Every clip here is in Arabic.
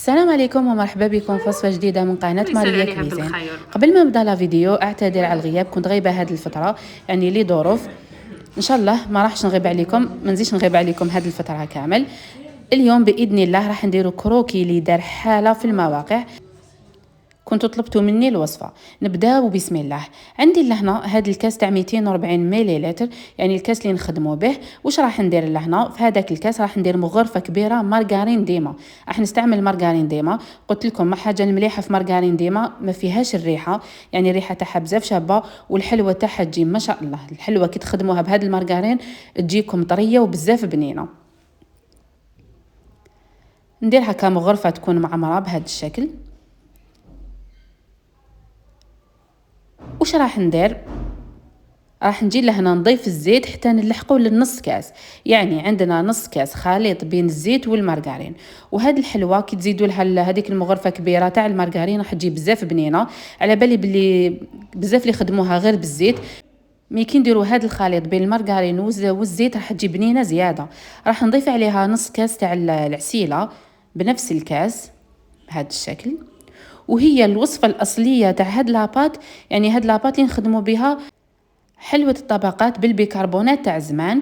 السلام عليكم ومرحبا بكم في وصفة جديدة من قناة ويسال ماريا عليها كويزين. بالخير. قبل ما نبدا لا فيديو اعتذر على الغياب، كنت غايبة هذه الفترة يعني لي ظروف. ان شاء الله ما راحش نغيب عليكم، ما نزيدش نغيب عليكم هذه الفترة كامل. اليوم باذن الله راح نديرو كروكي اللي دار حالة في المواقع. كنتوا طلبتوا مني الوصفه. نبداو بسم الله. عندي لهنا هذا الكاس تاع 240 مليلتر، يعني الكاس اللي نخدموا به. واش راح ندير لهنا في هذاك الكاس؟ راح ندير مغرفه كبيره مارغرين ديما. راح نستعمل مارغرين ديما. قلت لكم ما حاجه المليحه في مارغرين ديما ما فيهاش الريحه، يعني الريحه تاعها بزاف شابه، والحلوه تاعها تجي ما شاء الله. الحلوه كي تخدموها بهذا المارغرين تجيكم طريه وبزاف بنينه. ندير هكا مغرفه تكون معمره بهذا الشكل. واش راح ندير؟ راح نجي لهنا نضيف الزيت حتى نلحقوا للنص كاس، يعني عندنا نص كاس خليط بين الزيت والمارغرين. وهذه الحلوه كي تزيدوا لها هذيك المغرفه كبيره تاع المارغرين راح تجي بزاف بنينه. على بالي بلي بزاف اللي يخدموها غير بالزيت، مي كي نديروا هذا الخليط بين المارغرين والزيت راح تجي بنينه زياده. راح نضيف عليها نص كاس تاع العسيله بنفس الكاس بهذا الشكل. وهي الوصفه الاصليه تاع هاد لاباط، يعني هاد لاباط اللي نخدموا بها حلوة الطبقات بالبيكربونات تاع زمان،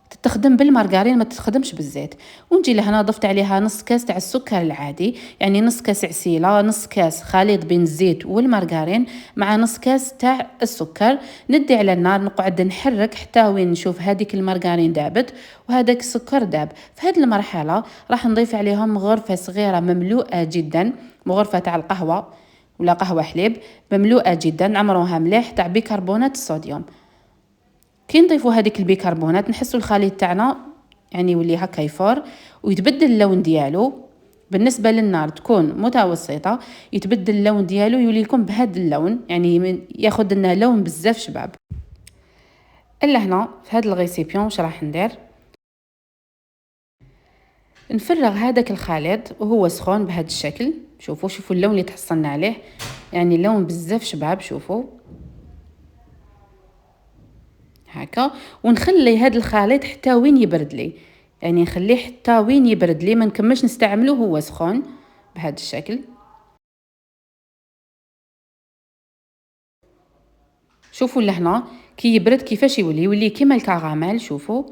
تستخدم بالمارغرين ما تستخدمش بالزيت. ونجي لهنا ضفت عليها نص كاس تاع السكر العادي، يعني نص كاس عسيله، نص كاس خليط بين الزيت والمارغرين مع نص كاس تاع السكر. ندي على النار نقعد نحرك حتى وين نشوف هذيك المارغرين دابت وهذاك السكر داب. في هذه المرحله راح نضيف عليهم غرفه صغيره مملوءه جدا، مغرفه تاع القهوه ولا قهوه حليب مملوءه جدا، نعمروها مليح تاع بيكربونات الصوديوم. كي نضيفوا هذيك البيكربونات نحسوا الخليط تاعنا يعني يولي هكا يفور ويتبدل اللون ديالو. بالنسبه للنار تكون متوسطه، يتبدل اللون ديالو يولي لكم بهذا اللون، يعني ياخذ لنا لون بزاف شباب. الا هنا في هذا الغيسيبيون واش راح ندير؟ نفرغ هذاك الخليط وهو سخون بهذا الشكل. شوفوا اللون اللي تحصلنا عليه، يعني لون بزاف شباب. شوفوا هكا. ونخلي هذا الخليط حتى وين يبرد لي، يعني نخليه حتى وين يبرد لي، ما نكملش نستعمله هو سخون بهذا الشكل. شوفوا لهنا كي يبرد كيفاش يولي كيما الكراميل. شوفوا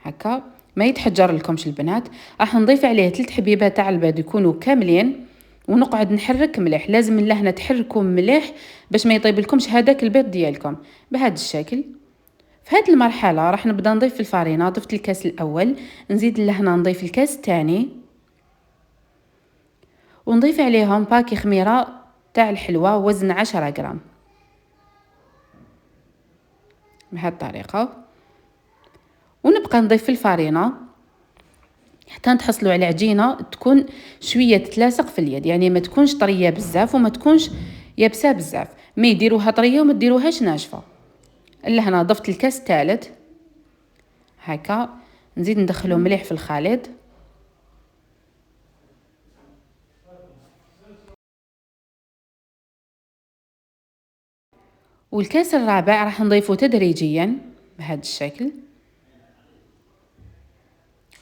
هكا ما يتحجر لكمش البنات. راح نضيف عليه 3 حبيبات تاع البيض يكونوا كاملين، ونقعد نحرك مليح. لازم لهنا تحركوا مليح باش ما يطيب لكمش هذاك البيض ديالكم بهذا الشكل. في هذه المرحله راح نبدا نضيف في الفرينه. ضفت الكاس الاول، نزيد لهنا نضيف الكاس الثاني، ونضيف عليهم باكي خميره تاع الحلوه وزن 10 غرام بهذه الطريقه. ونبقى نضيف في الفرينه حتى نتحصلوا على عجينه تكون شويه تتلاصق في اليد، يعني ما تكونش طريه بزاف وما تكونش يابسه بزاف، ما يديروها طريه وما ديروهاش ناشفه. الا هنا ضفت الكاس الثالث هكا. نزيد ندخله مليح في الخليط. والكاس الرابع راح نضيفه تدريجيا بهذا الشكل.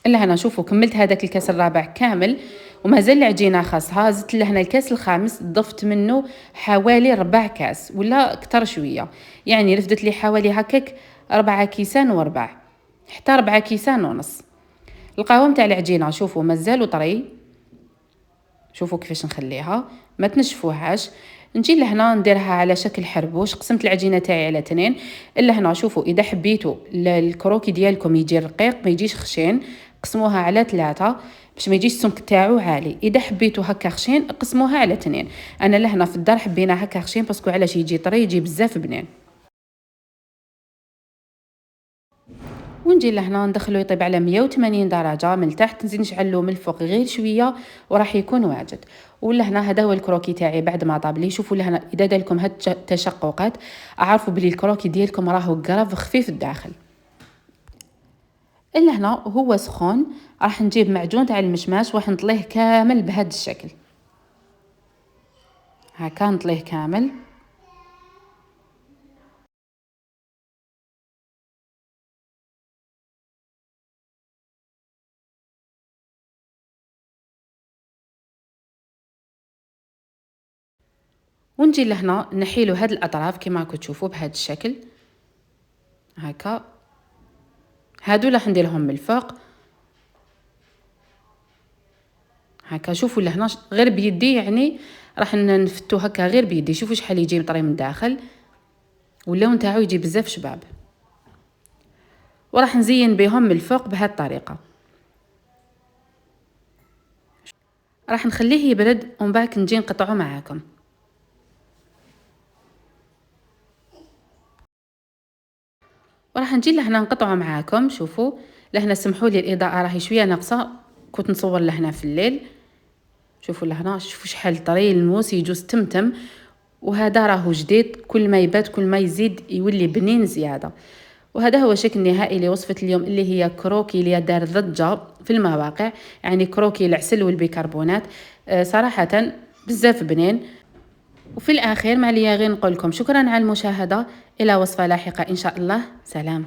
الا هنا شوفوا كملت هذاك الكاس الرابع كامل ومازال العجينه خاصها. زدت لهنا الكاس الخامس، ضفت منه حوالي 4 كاس ولا اكثر شويه، يعني رفدت لي حوالي هكاك 4 كيسان وربع، حتى 4 كيسان ونص. القوام تاع العجينه شوفوا مازالو طري. شوفوا كيفاش نخليها ما تنشفوهاش. نجي لهنا نديرها على شكل حربوش. قسمت العجينه تاعي على 2. الا هنا شوفوا اذا حبيتوا الكروكي ديالكم يجي رقيق ما يجيش خشين، قسموها على 3 باش ما يجيش السمك تاعو عالي. اذا حبيتوا هكا خشين قسموها على 2. انا لهنا في الدار حبينا هكا خشين باسكو علاش يجي طري يجي بزاف بنين. ونجي لهنا ندخلو يطيب على 180 درجه من التحت، نزيد نشعلو من الفوق غير شويه وراح يكون واجد. ولهنا هذا هو الكروكي تاعي بعد ما طاب لي. شوفوا لهنا اذا دالكم هاد التشققات اعرفوا بلي الكروكي ديالكم راهو قراب خفيف الداخل. الا هنا هو سخون راح نجيب معجون تاع المشماش وراح نطليه كامل بهذا الشكل هكا. نطليه كامل ونجي لهنا نحيلو هاد الاطراف كما راكم تشوفوا بهذا الشكل هكا. هادو راح نديرهم من الفوق هكا. شوفوا لهنا غير بيدي، يعني راح نفتو هكا غير بيدي. شوفوا شحال يجي مطري من الداخل، واللون نتاعو يجي بزاف شباب. وراح نزين بهم من الفوق بهذه الطريقه. راح نخليه يبرد ومن بعد نجي نقطعه معاكم. وراح نجي لهنا نقطعه معاكم. شوفوا لهنا، سمحوا لي الاضاءه راهي شويه ناقصه، كنت نصور لهنا في الليل. شوفوا لهنا، شوفوا شحال طري الموس يجوز تمتم. وهذا راهو جديد، كل ما يبات كل ما يزيد يولي بنين زياده. وهذا هو شكل نهائي لوصفه اليوم اللي هي كروكي اللي دار ضجه في المواقع، يعني كروكي العسل والبيكربونات. صراحه بزاف بنين. وفي الاخير ما عليا غير نقول لكم شكرا على المشاهده، الى وصفه لاحقه ان شاء الله. سلام.